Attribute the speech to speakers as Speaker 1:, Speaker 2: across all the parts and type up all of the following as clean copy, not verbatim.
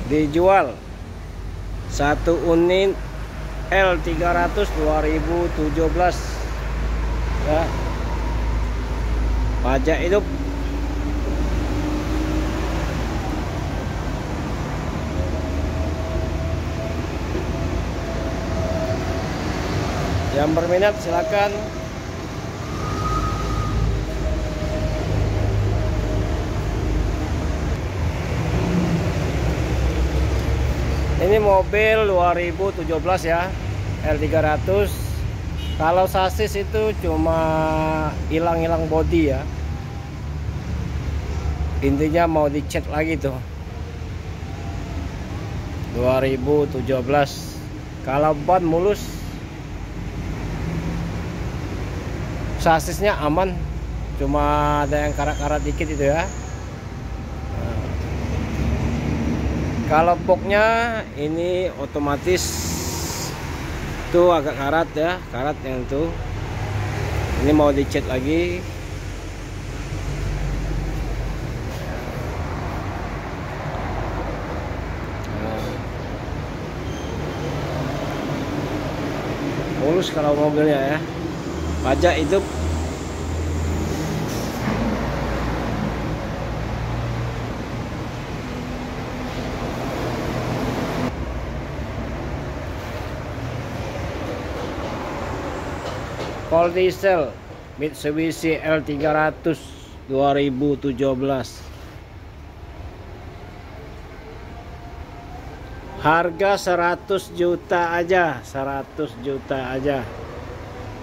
Speaker 1: dijual satu unit L300 2017 ya, pajak hidup. Yang berminat silakan. Ini mobil 2017 ya, L300. Kalau sasis itu cuma hilang-hilang bodi ya. Intinya mau dicat lagi tuh. 2017. Kalau ban mulus, sasisnya aman, cuma ada yang karat-karat dikit itu ya. Kalau boxnya ini otomatis tuh agak karat ya, karat yang tuh. Ini mau dicat lagi. Mulus kalau mobilnya ya, pajak hidup. Full diesel Mitsubishi L300 2017. Harga 100 juta aja, 100 juta aja.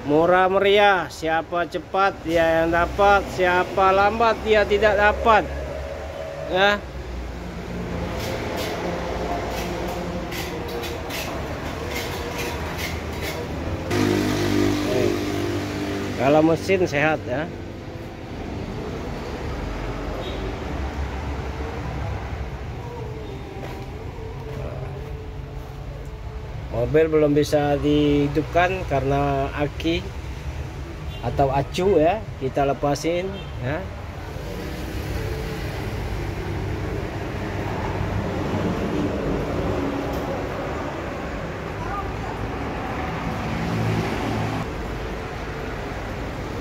Speaker 1: Murah meriah, siapa cepat dia yang dapat, siapa lambat dia tidak dapat. Ya. Kalau mesin sehat ya. Mobil belum bisa dihidupkan karena aki atau acu ya, kita lepasin ya.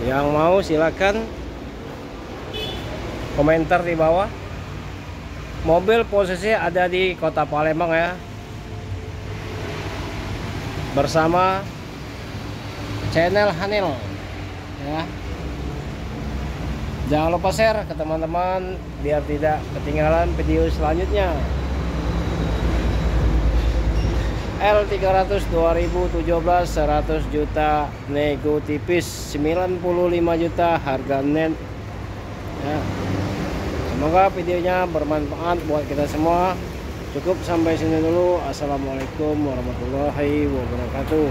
Speaker 1: Yang mau silakan komentar di bawah. Mobil posisi ada di Kota Palembang ya, bersama channel Hanil ya. Jangan lupa share ke teman-teman biar tidak ketinggalan video selanjutnya. L300 2017 100 juta, nego tipis 95 juta harga net ya. Semoga videonya bermanfaat buat kita semua. Cukup sampai sini dulu. Assalamualaikum warahmatullahi wabarakatuh.